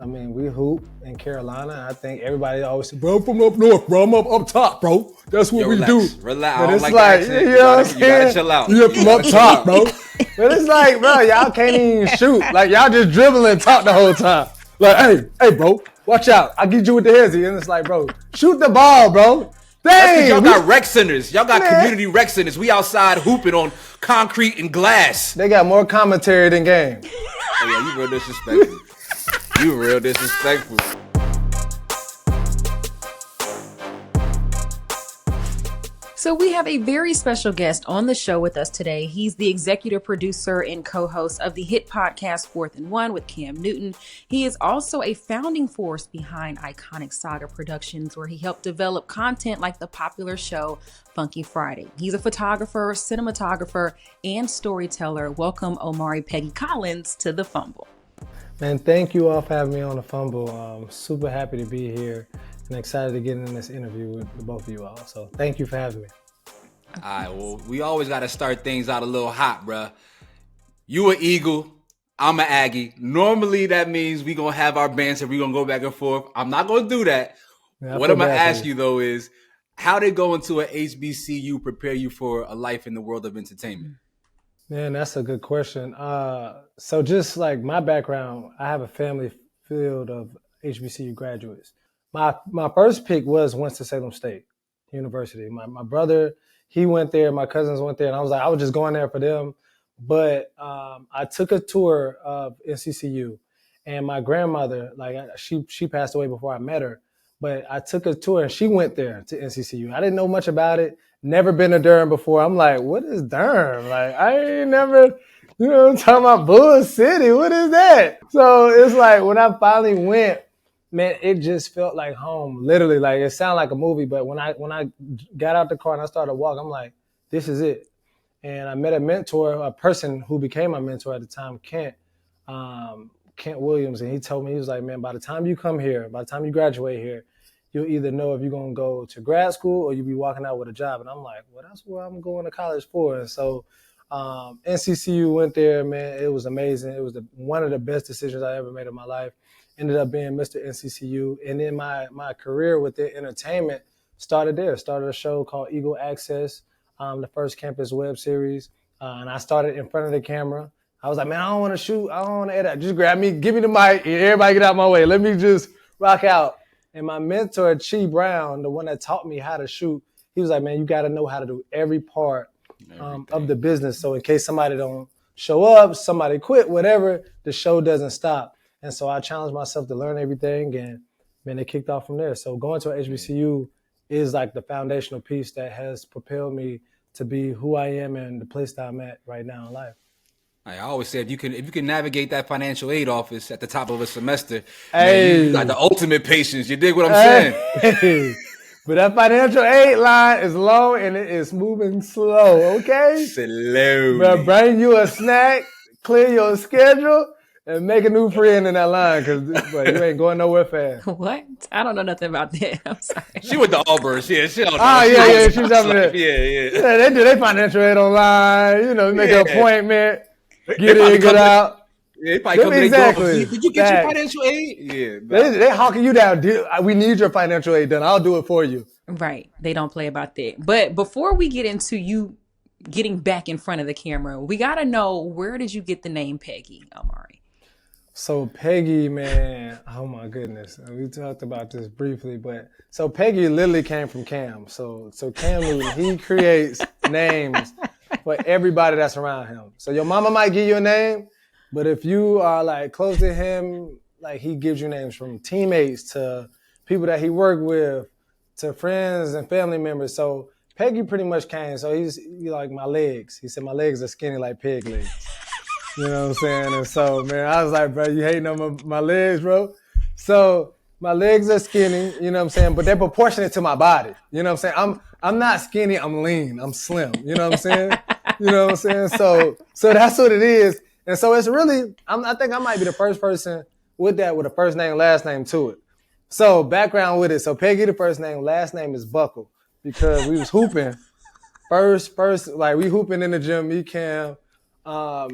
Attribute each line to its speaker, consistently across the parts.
Speaker 1: I mean, we hoop in Carolina. I think everybody always say, bro, I'm from up north, bro. I'm up top, bro. That's what we do.
Speaker 2: Relax.
Speaker 1: But
Speaker 2: I don't
Speaker 1: it's
Speaker 2: like
Speaker 1: like,
Speaker 2: accent.
Speaker 1: you know what I'm saying?
Speaker 2: You gotta chill out.
Speaker 1: You're from up top, bro. But it's like, bro, y'all can't even shoot. Like, y'all just dribble and talk the whole time. Like, hey, bro, watch out. I'll get you with the hezzy. And it's like, bro, shoot the ball, bro. Dang,
Speaker 2: y'all got rec centers. Y'all got community rec centers. We outside hooping on concrete and glass.
Speaker 1: They got more commentary than game.
Speaker 2: Oh, yeah, you real disrespectful. You real disrespectful.
Speaker 3: So we have a very special guest on the show with us today. He's the executive producer and co-host of the hit podcast 4th&1 with Cam Newton. He is also a founding force behind Iconic Saga Productions, where he helped develop content like the popular show Funky Friday. He's a photographer, cinematographer, and storyteller. Welcome, Omari Peggy Collins, to the Fumble.
Speaker 1: Man, thank you all for having me on the Fumble. I'm super happy to be here and excited to get in this interview with both of you all. So thank you for having me.
Speaker 2: All right, well, we always got to start things out a little hot, bruh. You an Eagle, I'm an Aggie. Normally that means we going to have our banter. We going to go back and forth. I'm not going to do that. Yeah, what I'm going to ask you, though, is how did going to an HBCU prepare you for a life in the world of entertainment?
Speaker 1: Man, that's a good question. So just like my background, I have a family filled of HBCU graduates. My first pick was Winston-Salem State University. My brother, he went there. My cousins went there. And I was just going there for them. But I took a tour of NCCU. And my grandmother, she passed away before I met her. But I took a tour and she went there to NCCU. I didn't know much about it. Never been to Durham before. I'm like, what is Durham? Like, I ain't never, I'm talking about Bull City. What is that? So it's like when I finally went, man, it just felt like home. Literally, like it sounded like a movie. But when I got out the car and I started walking, I'm like, this is it. And I met a mentor, a person who became my mentor at the time, Kent Williams. And he told me, he was like, man, by the time you come here, by the time you graduate here, you'll either know if you're going to go to grad school or you'll be walking out with a job. And I'm like, well, that's what I'm going to college for. And so NCCU went there, man. It was amazing. It was one of the best decisions I ever made in my life. Ended up being Mr. NCCU. And then my career within entertainment started there. Started a show called Eagle Access, the first campus web series. And I started in front of the camera. I was like, man, I don't want to shoot. I don't want to edit. Just grab me, give me the mic. Everybody get out my way. Let me just rock out. And my mentor, Chi Brown, the one that taught me how to shoot, he was like, man, you got to know how to do every part of the business. So in case somebody don't show up, somebody quit, whatever, the show doesn't stop. And so I challenged myself to learn everything. And, man, it kicked off from there. So going to a HBCU is like the foundational piece that has propelled me to be who I am and the place that I'm at right now in life.
Speaker 2: I always say if you can navigate that financial aid office at the top of a semester,
Speaker 1: hey,
Speaker 2: man, you got the ultimate patience. You dig what I'm saying?
Speaker 1: Hey. But that financial aid line is long and it is moving slow, okay?
Speaker 2: Slowly.
Speaker 1: But bring you a snack, clear your schedule, and make a new friend in that line because you ain't going nowhere fast.
Speaker 3: What? I don't know nothing about that. I'm sorry.
Speaker 2: She went to Auburn. Yeah, she don't know.
Speaker 1: Oh, yeah, she's up there.
Speaker 2: Yeah,
Speaker 1: they do their financial aid online, make an appointment. Get in, get out.
Speaker 2: Yeah, they probably come exactly. Did you get your financial aid? Yeah.
Speaker 1: They hawking you down. We need your financial aid done. I'll do it for you.
Speaker 3: Right. They don't play about that. But before we get into you getting back in front of the camera, we got to know, where did you get the name Peggy, Omari?
Speaker 1: So Peggy, man, oh my goodness. We talked about this briefly, but so Peggy literally came from Cam. So Cam Newton, he creates names for everybody that's around him. So your mama might give you a name, but if you are like close to him, like he gives you names from teammates to people that he worked with to friends and family members. So Peggy pretty much came. So he's like my legs. He said my legs are skinny like peg legs. You know what I'm saying? And so, man, I was like, bro, you hating on my legs, bro? So my legs are skinny, you know what I'm saying? But they're proportionate to my body. You know what I'm saying? I'm not skinny, I'm lean, I'm slim. You know what I'm saying? You know what I'm saying? So that's what it is. And so it's really, I think I might be the first person with that with a first name, last name to it. So background with it. So Peggy, the first name, last name is Buckle because we was hooping. First, like we hooping in the gym, me, Cam,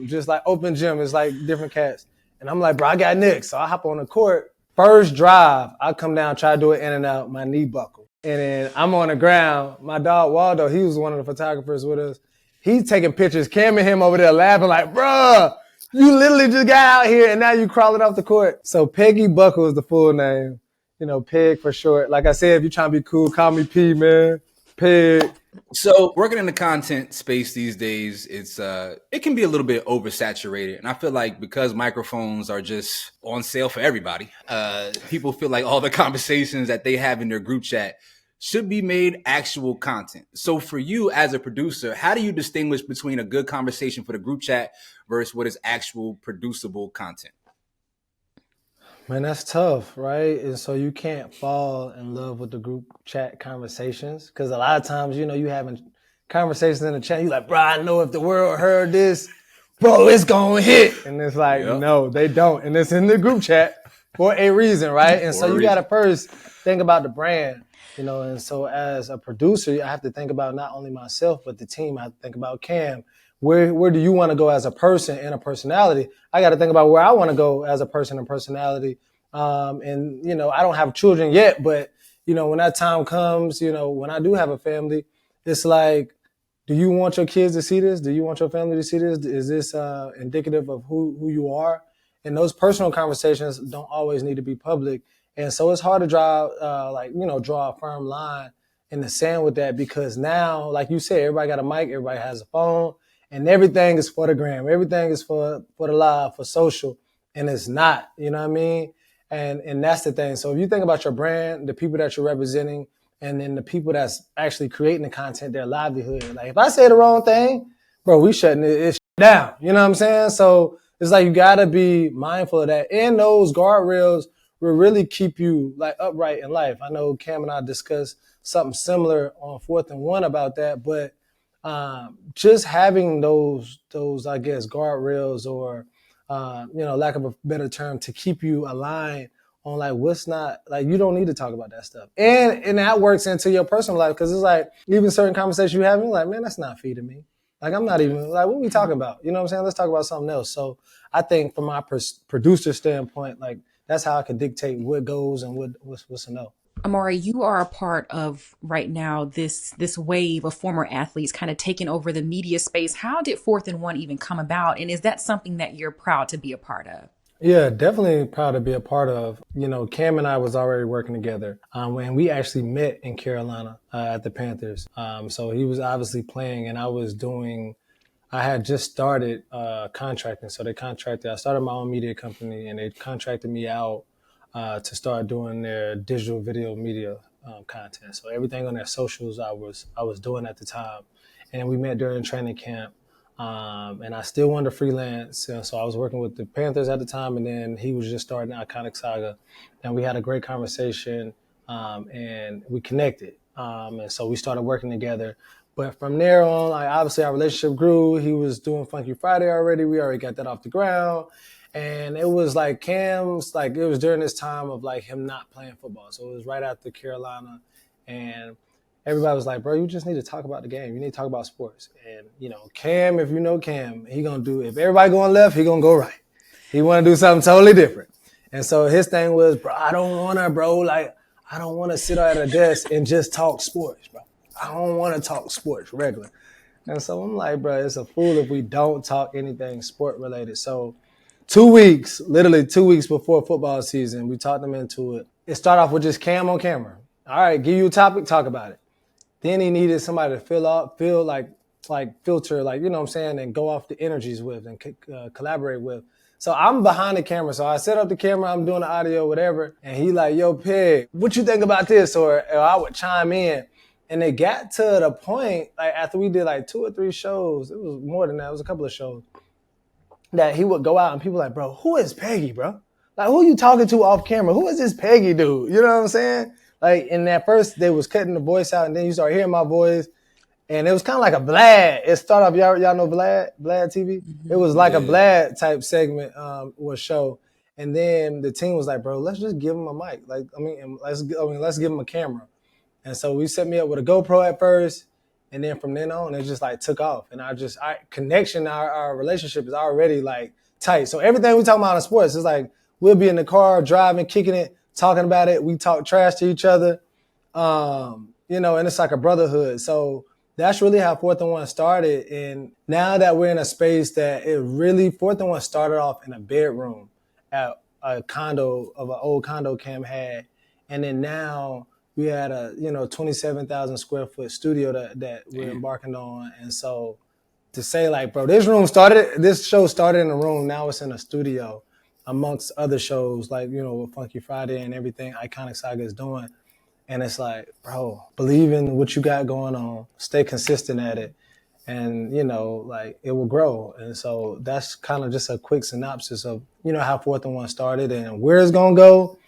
Speaker 1: just like open gym. It's like different cats. And I'm like, bro, I got Nick. So I hop on the court First drive, I come down, try to do it in and out, my knee buckle. And then I'm on the ground. My dog Waldo, he was one of the photographers with us. He's taking pictures. Cam and him over there laughing like, bruh, you literally just got out here and now you crawling off the court. So Peggy Buckle is the full name. You know, Peg for short. Like I said, if you're trying to be cool, call me P, man. Peg.
Speaker 2: So working in the content space these days, it can be a little bit oversaturated. And I feel like because microphones are just on sale for everybody, people feel like all the conversations that they have in their group chat should be made actual content. So for you as a producer, how do you distinguish between a good conversation for the group chat versus what is actual producible content?
Speaker 1: Man, that's tough, right? And so you can't fall in love with the group chat conversations because a lot of times, you know, you having conversations in the chat. You like, bro, I know if the world heard this, bro, it's gonna hit. And it's like, no, they don't. And it's in the group chat for a reason, right? And so you got to first think about the brand, you know. And so as a producer, I have to think about not only myself, but the team. I have to think about Cam. Where do you want to go as a person and a personality? I got to think about where I want to go as a person and personality. And, you know, I don't have children yet, but, you know, when that time comes, you know, when I do have a family, it's like, do you want your kids to see this? Do you want your family to see this? Is this indicative of who you are? And those personal conversations don't always need to be public. And so it's hard to draw a firm line in the sand with that because now, like you said, everybody got a mic, everybody has a phone. And everything is for the gram. Everything is for the live, for social. And it's not, you know what I mean? And that's the thing. So if you think about your brand, the people that you're representing, and then the people that's actually creating the content, their livelihood. Like if I say the wrong thing, bro, we shutting it down. You know what I'm saying? So it's like you got to be mindful of that. And those guardrails will really keep you like upright in life. I know Cam and I discussed something similar on 4th&1 about that, but just having those, I guess, guardrails or, lack of a better term, to keep you aligned on like what's not, like you don't need to talk about that stuff. And that works into your personal life because it's like even certain conversations you have, you're like, man, that's not feeding me. Like I'm not even, like what are we talking about? You know what I'm saying? Let's talk about something else. So I think from my producer standpoint, like that's how I can dictate what goes and what's a no.
Speaker 3: Omari, you are a part of right now this wave of former athletes kind of taking over the media space. How did 4th&1 even come about? And is that something that you're proud to be a part of?
Speaker 1: Yeah, definitely proud to be a part of. You know, Cam and I was already working together when we actually met in Carolina at the Panthers. So he was obviously playing and I had just started contracting. So I started my own media company and they contracted me out to start doing their digital video media content. So everything on their socials I was doing at the time. And we met during training camp. And I still wanted to freelance. So I was working with the Panthers at the time, and then he was just starting Iconic Saga. And we had a great conversation, and we connected. And so we started working together. But from there on, like, obviously our relationship grew. He was doing Funky Friday already. We already got that off the ground. And it was like Cam's, like it was during this time of like him not playing football. So it was right after Carolina. And everybody was like, bro, you just need to talk about the game. You need to talk about sports. And, you know, Cam, if you know Cam, he going to do, if everybody going left, he going to go right. He want to do something totally different. And so his thing was, bro, I don't want to sit at a desk and just talk sports, bro. I don't want to talk sports regular. And so I'm like, bro, it's a fool if we don't talk anything sport related. So literally 2 weeks before football season, we talked them into it. It started off with just Cam on camera. All right, give you a topic, talk about it. Then he needed somebody to feel like filter, like, you know what I'm saying, and go off the energies with and collaborate with. So I'm behind the camera. So I set up the camera, I'm doing the audio, whatever. And he like, yo, Peg, what you think about this? Or I would chime in. And it got to the point, like after we did like 2 or 3 shows, it was more than that, it was a couple of shows, that he would go out and people like, bro, who is Peggy, bro? Like, who are you talking to off camera? Who is this Peggy dude? You know what I'm saying? Like, in that first, they was cutting the voice out, and then you start hearing my voice, and it was kind of like a Vlad. It started off, y'all know Vlad TV? Mm-hmm. It was like a Vlad type segment or show. And then the team was like, bro, let's just give him a mic. Like, let's give him a camera. And so we set me up with a GoPro at first, and then from then on, it just like took off. And our relationship is already like tight. So everything we talk about in sports is like, we'll be in the car driving, kicking it, talking about it. We talk trash to each other, you know, and it's like a brotherhood. So that's really how 4th&1 started. And now that we're in a space that it really, 4th&1 started off in a bedroom at a condo of an old condo Cam had. And then now we had a, you know, 27,000 square foot studio that we're embarking on. And so to say like, bro, this show started in a room. Now it's in a studio amongst other shows like, you know, Funky Friday and everything Iconic Saga is doing. And it's like, bro, believe in what you got going on, stay consistent at it. And, you know, like it will grow. And so that's kind of just a quick synopsis of, you know, how 4th&1 started and where it's going to go.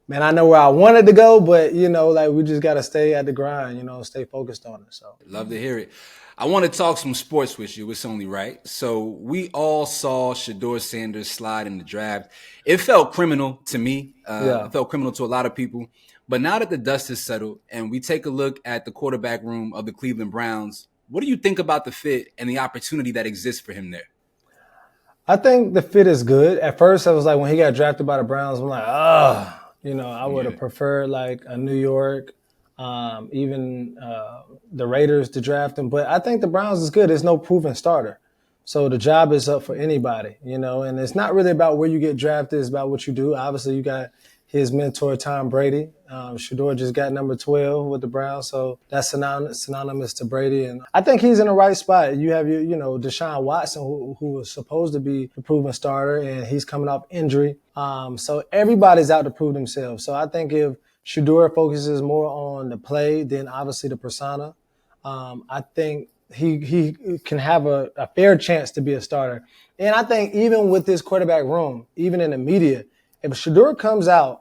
Speaker 1: Man, I know where I wanted to go, but, you know, like we just got to stay at the grind, you know, stay focused on it. So
Speaker 2: love to hear it. I want to talk some sports with you. It's only right. So we all saw Shedeur Sanders slide in the draft. It felt criminal to me. It felt criminal to a lot of people. But now that the dust has settled and we take a look at the quarterback room of the Cleveland Browns, what do you think about the fit and the opportunity that exists for him there?
Speaker 1: I think the fit is good. At first, I was like, when he got drafted by the Browns, I'm like, you know, I would have preferred like a New York, even the Raiders to draft him. But I think the Browns is good. There's no proven starter. So the job is up for anybody, you know, and it's not really about where you get drafted. It's about what you do. Obviously, you got his mentor, Tom Brady. Shedeur just got number 12 with the Browns, so that's synonymous to Brady. And I think he's in the right spot. You have you know, Deshaun Watson, who was supposed to be the proven starter, and he's coming off injury. So everybody's out to prove themselves. So I think if Shedeur focuses more on the play than obviously the persona, I think he can have a fair chance to be a starter. And I think even with this quarterback room, even in the media, if Shedeur comes out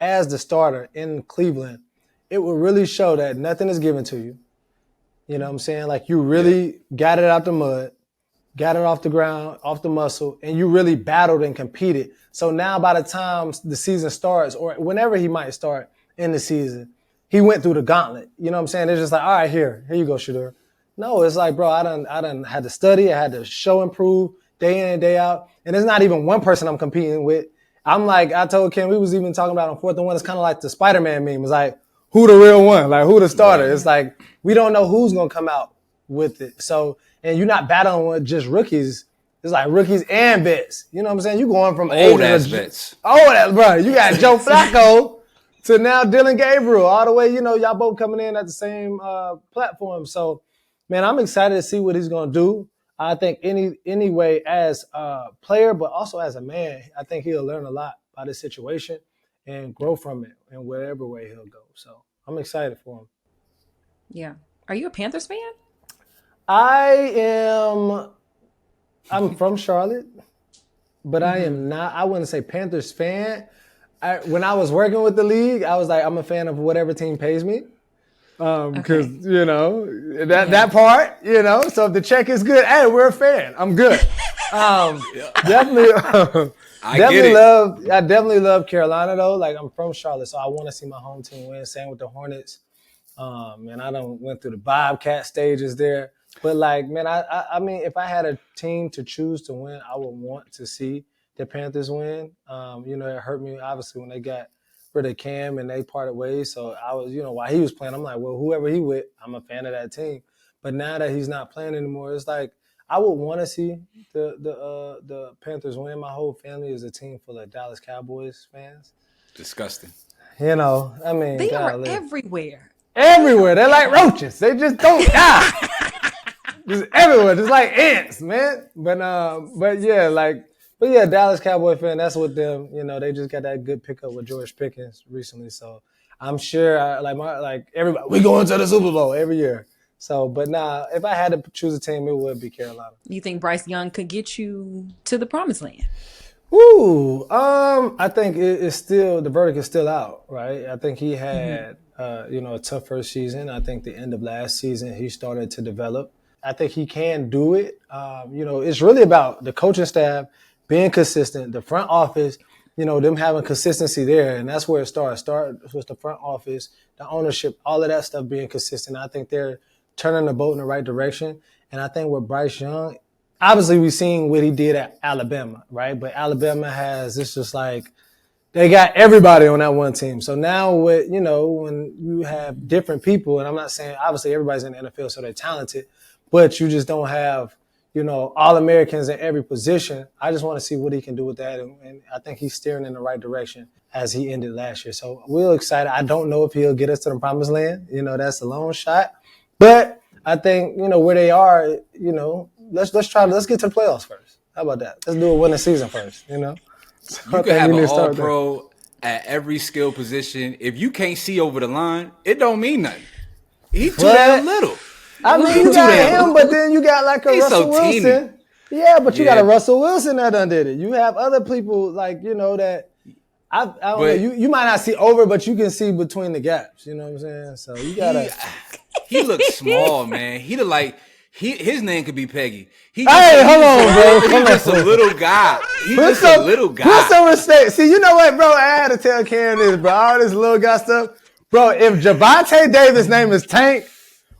Speaker 1: as the starter in Cleveland, it will really show that nothing is given to you. You know what I'm saying? Like you really got it out the mud, got it off the ground, off the muscle, and you really battled and competed. So now by the time the season starts or whenever he might start in the season, he went through the gauntlet. You know what I'm saying? It's just like, all right, here you go, Shedeur. No, it's like, bro, I done had to study. I had to show and prove day in and day out. And it's not even one person I'm competing with. I'm like, I told Ken, we was even talking about on 4th&1, it's kind of like the Spider-Man meme. It's like, who the real one? Like, who the starter? It's like, we don't know who's going to come out with it. So, and you're not battling with just rookies. It's like rookies and vets. You know what I'm saying? You going from
Speaker 2: old-ass vets.
Speaker 1: Old-ass, bro. You got Joe Flacco to now Dylan Gabriel. All the way, you know, y'all both coming in at the same platform. So, man, I'm excited to see what he's going to do. I think anyway as a player, but also as a man, I think he'll learn a lot about this situation and grow from it in whatever way he'll go. So I'm excited for him.
Speaker 3: Yeah. Are you a Panthers fan?
Speaker 1: I'm from Charlotte, but I am not, I wouldn't say Panthers fan. When I was working with the league, I was like, I'm a fan of whatever team pays me. Because, you know, that part, you know, so if the check is good, hey, we're a fan. I'm good. Definitely love Carolina, though. Like, I'm from Charlotte, so I want to see my home team win. Same with the Hornets. And I done went through the Bobcat stages there. But, like, man, I mean, if I had a team to choose to win, I would want to see the Panthers win. You know, it hurt me, obviously, when they got rid of Cam and they parted ways. So I was, you know, while he was playing, I'm like, well, whoever he with, I'm a fan of that team. But now that he's not playing anymore, it's like I would want to see the Panthers win. My whole family is a team full of Dallas Cowboys fans.
Speaker 2: Disgusting.
Speaker 1: You know, I mean,
Speaker 3: they are everywhere.
Speaker 1: Everywhere. They're like roaches. They just don't die. Just everywhere, just like ants, man. But yeah, Dallas Cowboy fan, that's what them, you know, they just got that good pickup with George Pickens recently. So I'm sure everybody, we going to the Super Bowl every year. So, but nah, if I had to choose a team, it would be Carolina.
Speaker 3: You think Bryce Young could get you to the promised land?
Speaker 1: Ooh, I think it's still, the verdict is still out, right? I think he had, a tough first season. I think the end of last season, he started to develop. I think he can do it. It's really about the coaching staff being consistent, the front office, you know, them having consistency there. And that's where it starts. Start with the front office, the ownership, all of that stuff being consistent. I think they're turning the boat in the right direction. And I think with Bryce Young, obviously we've seen what he did at Alabama, right? But Alabama has this just like they got everybody on that one team. So now with, when you have different people, and I'm not saying obviously everybody's in the NFL, so they're talented, but you just don't have, all Americans in every position. I just want to see what he can do with that. And I think he's steering in the right direction as he ended last year. So we're excited. I don't know if he'll get us to the promised land. That's a long shot, but I think, where they are, let's get to the playoffs first. How about that? Let's do a winning season first, So
Speaker 2: you can have an all-pro at every skill position. If you can't see over the line, it don't mean nothing. He's too damn little.
Speaker 1: I mean, you got him, but then you got like a Russell Wilson. Yeah, but you got a Russell Wilson that undid it. You have other people like, that I don't know. You might not see over, but you can see between the gaps. You know what I'm saying? So you got to.
Speaker 2: He looks small, man. His name could be Peggy.
Speaker 1: Hold on, bro.
Speaker 2: He's just a little guy. Put
Speaker 1: some respect. See, you know what, bro? I had to tell Cam this, bro. All this little guy stuff. Bro, if Javonte Davis' name is Tank,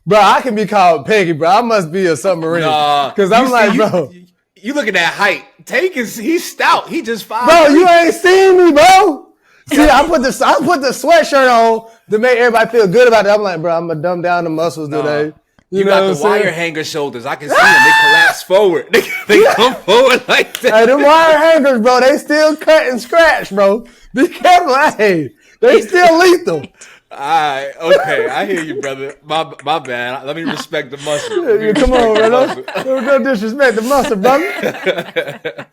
Speaker 1: bro, I can be called Peggy, bro. I must be a submarine. Because I'm bro.
Speaker 2: You look at that height. Tank he's stout. He just 5'.
Speaker 1: Bro, you ain't seen me, bro. See, I put the sweatshirt on to make everybody feel good about it. I'm like, bro, I'm gonna dumb down the muscles today.
Speaker 2: You got the wire hanger shoulders. I can see them. They collapse forward. They come forward like that.
Speaker 1: Hey, them wire hangers, bro, they still cut and scratch, bro. Be careful. Hey, they still lethal.
Speaker 2: All right, okay, I hear you, brother. My bad. Let me respect the muscle.
Speaker 1: Come on, bro. Don't disrespect the muscle, brother.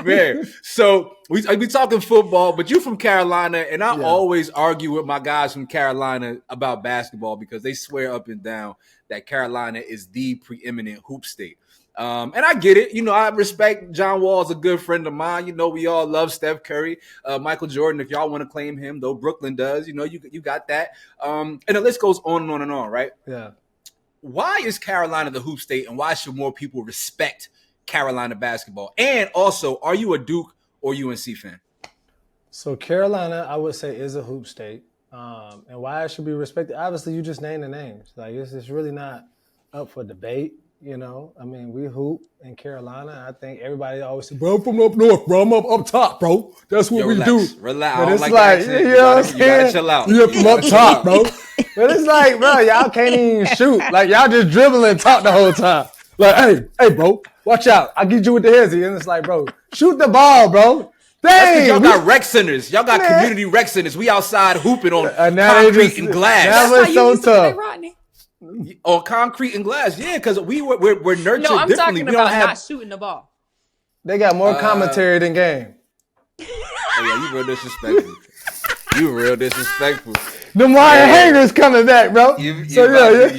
Speaker 2: Man, so we talking football, but you from Carolina, and I always argue with my guys from Carolina about basketball because they swear up and down that Carolina is the preeminent hoop state. And I get it. I respect John Wall's a good friend of mine. We all love Steph Curry, Michael Jordan, if y'all want to claim him, though Brooklyn does. You got that. And the list goes on and on and on, right?
Speaker 1: Yeah.
Speaker 2: Why is Carolina the hoop state, and why should more people respect Carolina basketball? And also, are you a Duke or UNC fan?
Speaker 1: So Carolina, I would say, is a hoop state. And why it should be respected? Obviously, you just named the names. Like, it's really not up for debate. I mean, we hoop in Carolina. I think everybody always says, bro, I'm from up north, bro. I'm up top, bro. That's what we do.
Speaker 2: Relax.
Speaker 1: But it's like, you know what I'm saying?
Speaker 2: You gotta chill out.
Speaker 1: You're from up top, bro. But it's like, bro, y'all can't even shoot. Like, y'all just dribble and talk the whole time. Like, hey, bro, watch out. I'll get you with the hezzy. And it's like, bro, shoot the ball, bro. Dang,
Speaker 2: y'all got rec centers. Y'all got community rec centers. We outside hooping on concrete and glass.
Speaker 1: That was so tough.
Speaker 2: On concrete and glass, yeah, because we're nurtured
Speaker 3: No, I'm
Speaker 2: differently.
Speaker 3: talking about not shooting the ball.
Speaker 1: They got more commentary than game.
Speaker 2: Oh yeah, you real disrespectful.
Speaker 1: Them wire hangers coming back, bro.
Speaker 2: You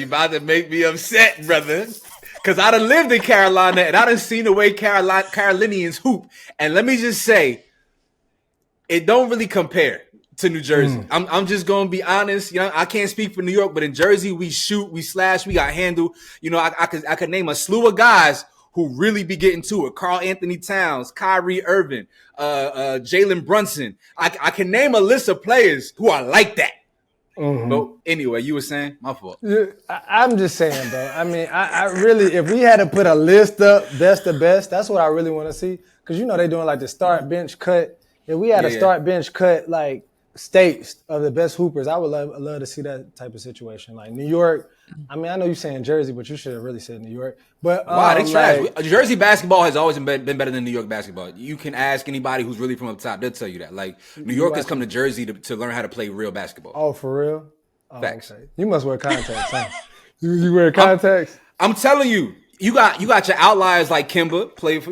Speaker 2: about to make me upset, brother. Because I done lived in Carolina and I done seen the way Carolinians hoop. And let me just say, it don't really compare to New Jersey. I'm just gonna be honest. I can't speak for New York, but in Jersey, we shoot, we slash, we got handle. I could name a slew of guys who really be getting to it. Karl Anthony Towns, Kyrie Irving, Jalen Brunson. I can name a list of players who are like that. Mm-hmm. But anyway, you were saying? My fault.
Speaker 1: I'm just saying, bro. I mean, I really, if we had to put a list up, best of best, that's what I really want to see. Because they're doing like the start bench cut. If we had a start bench cut, like, states of the best hoopers, I would love to see that type of situation. Like New York, I mean, I know you're saying Jersey, but you should have really said New York. But
Speaker 2: wow, they trash. Jersey basketball has always been better than New York basketball. You can ask anybody who's really from up top; they'll tell you that. Like New Yorkers come to Jersey to learn how to play real basketball.
Speaker 1: Oh, for real? Oh,
Speaker 2: facts.
Speaker 1: Okay. You must wear contacts, huh? You wear contacts?
Speaker 2: I'm telling you. You got your outliers like Kimba, played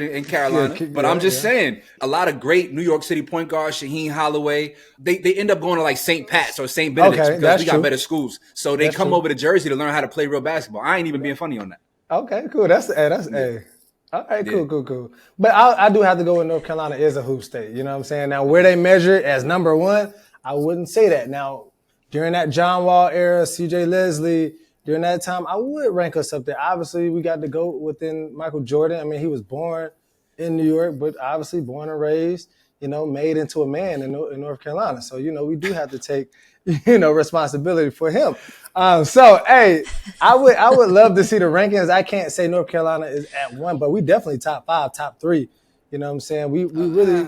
Speaker 2: in Carolina. But I'm just saying, a lot of great New York City point guards, Shaheen Holloway, they end up going to like St. Pat's or St. Benedict's because we got better schools. So they come over to Jersey to learn how to play real basketball. I ain't even being funny on that.
Speaker 1: Okay, cool. That's A. All right, cool. But I do have to go with North Carolina is a hoop state. You know what I'm saying? Now, where they measure it as number one, I wouldn't say that. Now, during that John Wall era, C.J. Leslie, during that time, I would rank us up there. Obviously, we got to go within Michael Jordan. I mean, he was born in New York, but obviously born and raised, made into a man in North Carolina. So, we do have to take, responsibility for him. Hey, I would love to see the rankings. I can't say North Carolina is at one, but we definitely top 5, top 3. You know what I'm saying? We really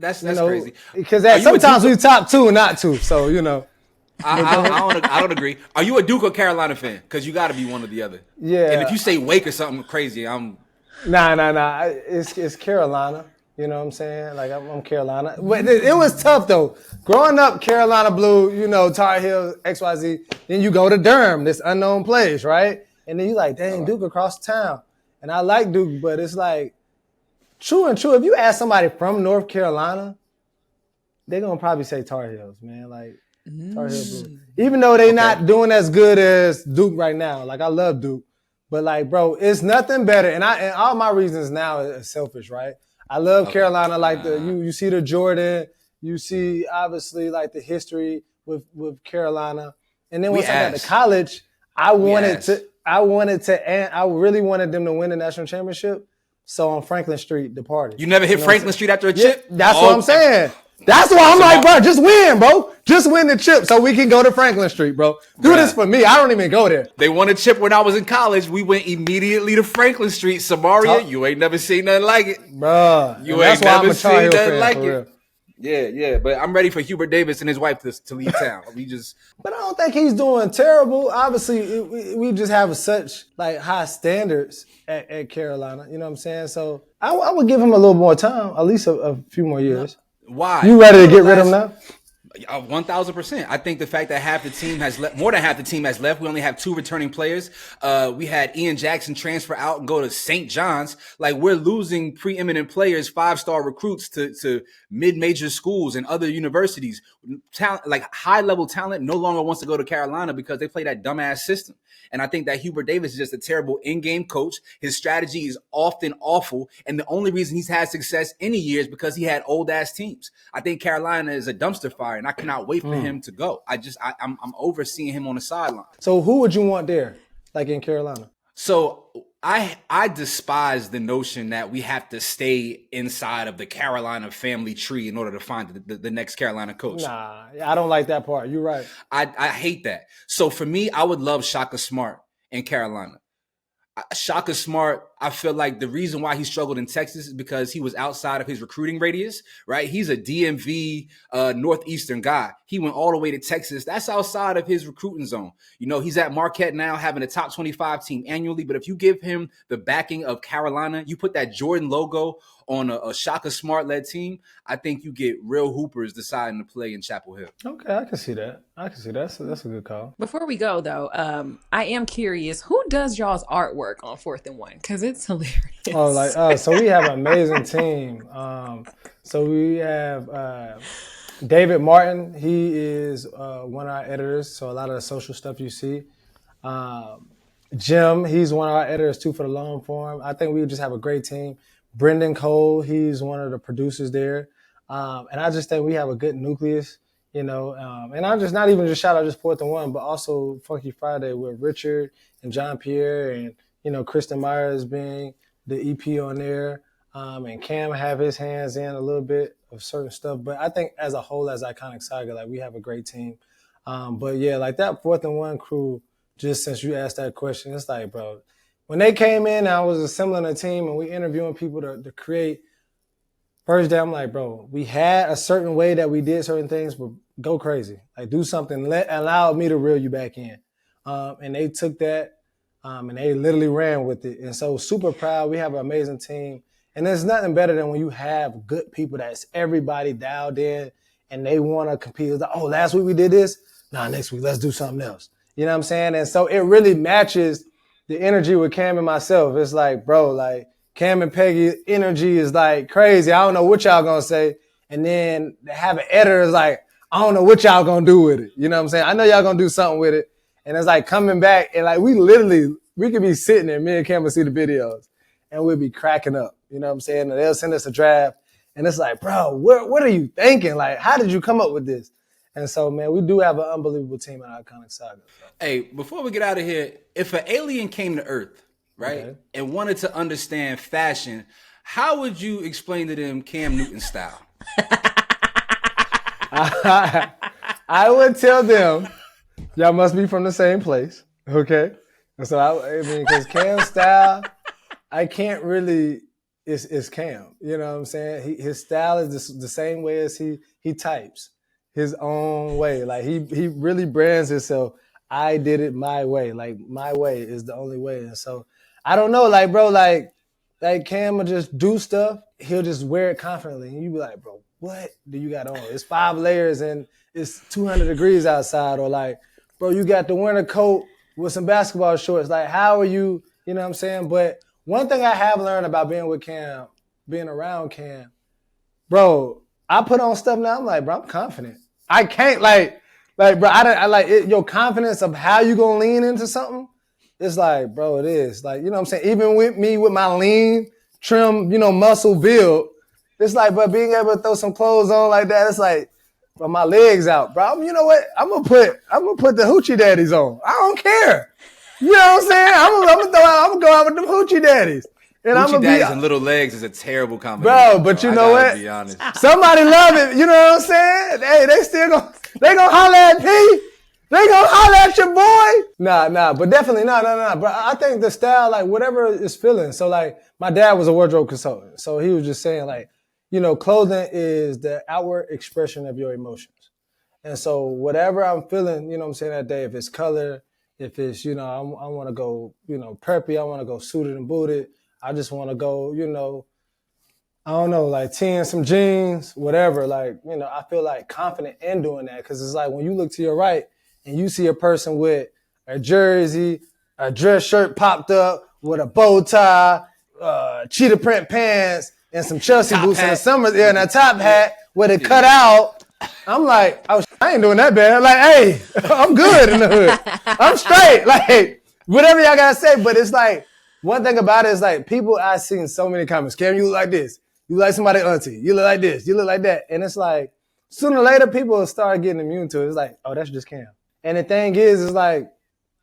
Speaker 2: That's
Speaker 1: you know,
Speaker 2: crazy.
Speaker 1: because
Speaker 2: Are you a
Speaker 1: sometimes
Speaker 2: Duke-
Speaker 1: we top 2 and not 2. So, you know.
Speaker 2: I don't agree. Are you a Duke or Carolina fan? Because you got to be one or the other.
Speaker 1: Yeah.
Speaker 2: And if you say Wake or something crazy, I'm.
Speaker 1: Nah. It's Carolina. You know what I'm saying? Like, I'm Carolina. But it was tough, though. Growing up, Carolina Blue, you know, Tar Heels, XYZ. Then you go to Durham, this unknown place, right? And then you like, dang, Duke across town. And I like Duke, but it's like, true. If you ask somebody from North Carolina, they're going to probably say Tar Heels, man. Like, Tar Heel Blue. Even though they're not doing as good as Duke right now. Like, I love Duke. But, like, bro, it's nothing better. And all my reasons now is selfish, right? I love Carolina. Like, you see the Jordan. You see, obviously, like, the history with Carolina. And then once I got to college, I really wanted them to win the national championship. So on Franklin Street, the party.
Speaker 2: You never hit Franklin Street after a chip?
Speaker 1: That's what I'm saying. That's why I'm like, bro, just win, bro. Just win the chip so we can go to Franklin Street, bro. Do this for me. I don't even go there.
Speaker 2: They won a chip when I was in college. We went immediately to Franklin Street. Samaria, you ain't never seen nothing like it.
Speaker 1: Bro,
Speaker 2: you ain't never seen nothing like it. Yeah. But I'm ready for Hubert Davis and his wife to leave town.
Speaker 1: But I don't think he's doing terrible. Obviously, we just have such like high standards at Carolina. You know what I'm saying? So I would give him a little more time, at least a few more years.
Speaker 2: Why?
Speaker 1: You ready to get rid of him now?
Speaker 2: 1,000%. I think the fact that half the team has left, more than half the team has left. We only have 2 returning players. We had Ian Jackson transfer out and go to St. John's. Like, we're losing preeminent players, 5-star recruits to mid-major schools and other universities. Talent, like high level talent, no longer wants to go to Carolina because they play that dumbass system. And I think that Hubert Davis is just a terrible in-game coach. His strategy is often awful. And the only reason he's had success any year is because he had old-ass teams. I think Carolina is a dumpster fire, and I cannot wait for him to go. I'm over seeing him on the sideline.
Speaker 1: So who would you want there, like in Carolina?
Speaker 2: So I despise the notion that we have to stay inside of the Carolina family tree in order to find the next Carolina coach.
Speaker 1: Nah, I don't like that part. You're right.
Speaker 2: I hate that. So for me, I would love Shaka Smart in Carolina. Shaka Smart, I feel like the reason why he struggled in Texas is because he was outside of his recruiting radius, right? He's a DMV Northeastern guy. He went all the way to Texas. That's outside of his recruiting zone. You know, he's at Marquette now having a top 25 team annually. But if you give him the backing of Carolina, you put that Jordan logo on a Shaka Smart-led team, I think you get real hoopers deciding to play in Chapel Hill.
Speaker 1: Okay, I can see that. That's a good call.
Speaker 3: Before we go, though, I am curious, who does y'all's artwork on 4th and 1? Because it's hilarious.
Speaker 1: Oh, so we have an amazing team. So we have David Martin. He is one of our editors. So a lot of the social stuff you see. Jim, he's one of our editors too for the long form. I think we just have a great team. Brendan Cole, he's one of the producers there. And I just think we have a good nucleus, you know. And I'm just not even just shout out just 4th and 1, but also Funky Friday with Richard and John Pierre and, you know, Kristen Myers being the EP on there. And Cam have his hands in a little bit of certain stuff. But I think as a whole, as Iconic Saga, like we have a great team. But yeah, like that 4th and 1 crew, just since you asked that question, it's like, bro, when they came in, I was assembling a team and we interviewing people to create. First day, I'm like, bro, we had a certain way that we did certain things, but go crazy. Like, do something. Allow me to reel you back in. And they took that and they literally ran with it. And so super proud. We have an amazing team. And there's nothing better than when you have good people that's everybody dialed in and they want to compete. It's like, oh, last week we did this. Nah, next week, let's do something else. You know what I'm saying? And so it really matches the energy with Cam and myself. It's like, bro, like Cam and Peggy energy is like crazy. I don't know what y'all gonna say. And then to have an editor is like, I don't know what y'all gonna do with it. You know what I'm saying? I know y'all gonna do something with it. And it's like coming back and like we could be sitting there, me and Cam will see the videos and we'll be cracking up. You know what I'm saying? And they'll send us a draft and it's like, bro, what are you thinking? Like, how did you come up with this? And so, man, we do have an unbelievable team at Iconic Saga. So.
Speaker 2: Hey, before we get out of here, if an alien came to Earth, right, and wanted to understand fashion, how would you explain to them Cam Newton style?
Speaker 1: I would tell them, y'all must be from the same place, okay? And so, I mean, because Cam style, I can't really it's Cam. You know what I'm saying? His style is the same way as he types, his own way. Like he really brands himself. I did it my way. Like my way is the only way. And so I don't know, like bro, like Cam will just do stuff. He'll just wear it confidently, and you be like, bro, what do you got on? It's 5 layers and it's 200 degrees outside, or like, bro, you got the winter coat with some basketball shorts. Like, how are you? You know what I'm saying? But one thing I have learned about being with Cam, being around Cam, bro, I put on stuff now. I'm like, bro, I'm confident. I can't like, bro, I like it, your confidence of how you gonna lean into something. It's like, bro, it is like, you know what I'm saying. Even with me, with my lean, trim, muscle build, it's like, but being able to throw some clothes on like that, it's like, bro, my legs out, bro. You know what? I'm gonna put the hoochie daddies on. I don't care. You know what I'm saying? I'm gonna go out with them hoochie daddies. And
Speaker 2: hoochie daddies and little legs is a terrible combination.
Speaker 1: Bro, but you know what?
Speaker 2: Be honest.
Speaker 1: Somebody love it. You know what I'm saying? Hey, they gonna holler at P. They gonna holler at your boy. Nah, but definitely nah. But I think the style, like whatever is feeling. So like my dad was a wardrobe consultant. So he was just saying like, clothing is the outward expression of your emotions. And so whatever I'm feeling, you know what I'm saying, that day, if it's color, if it's, I want to go, preppy, I want to go suited and booted. I just want to go, I don't know, like tee in some jeans, whatever. Like, I feel like confident in doing that. Cause it's like when you look to your right and you see a person with a jersey, a dress shirt popped up with a bow tie, cheetah print pants, and some Chelsea
Speaker 2: top
Speaker 1: boots
Speaker 2: hat.
Speaker 1: in the summer, and a top hat with it cut out. I'm like, I ain't doing that bad. Like, hey, I'm good in the hood. I'm straight. Like, whatever y'all gotta say. But it's like, one thing about it is like, people, I've seen so many comments. Cam, you look like this. You look like somebody auntie. You look like this. You look like that. And it's like, sooner or later, people will start getting immune to it. It's like, oh, that's just Cam. And the thing is, it's like,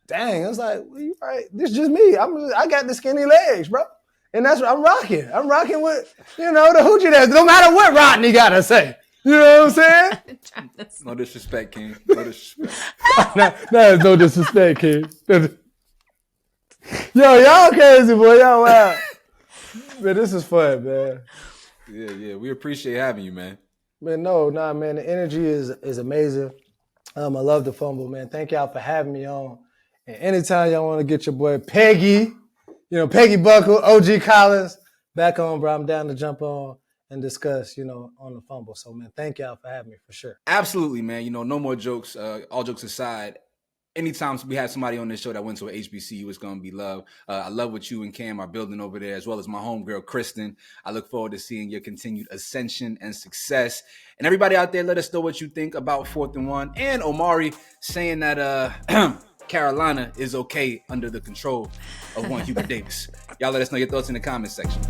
Speaker 1: dang, it's like, well, you right. This is just me. I got the skinny legs, bro. And that's what I'm rocking. I'm rocking with, the hoochie daddies. No matter what Rodney gotta say. You know what I'm saying?
Speaker 2: No disrespect, King. No disrespect.
Speaker 1: That is no disrespect, King. Yo, y'all crazy, boy. Y'all wild. Man, this is fun, man.
Speaker 2: Yeah. We appreciate having you, man.
Speaker 1: Man, man. The energy is amazing. I love the Fumble, man. Thank y'all for having me on. And anytime y'all want to get your boy Peggy, Peggy Buckle, OG Collins, back on, bro. I'm down to jump on and discuss, on the Fumble. So, man, thank y'all for having me for sure.
Speaker 2: Absolutely, man. No more jokes. All jokes aside, anytime we have somebody on this show that went to a HBCU, it's going to be love. I love what you and Cam are building over there, as well as my homegirl, Kristen. I look forward to seeing your continued ascension and success. And everybody out there, let us know what you think about 4th and 1. And Omari saying that Carolina is okay under the control of one Hubert Davis. Y'all let us know your thoughts in the comments section.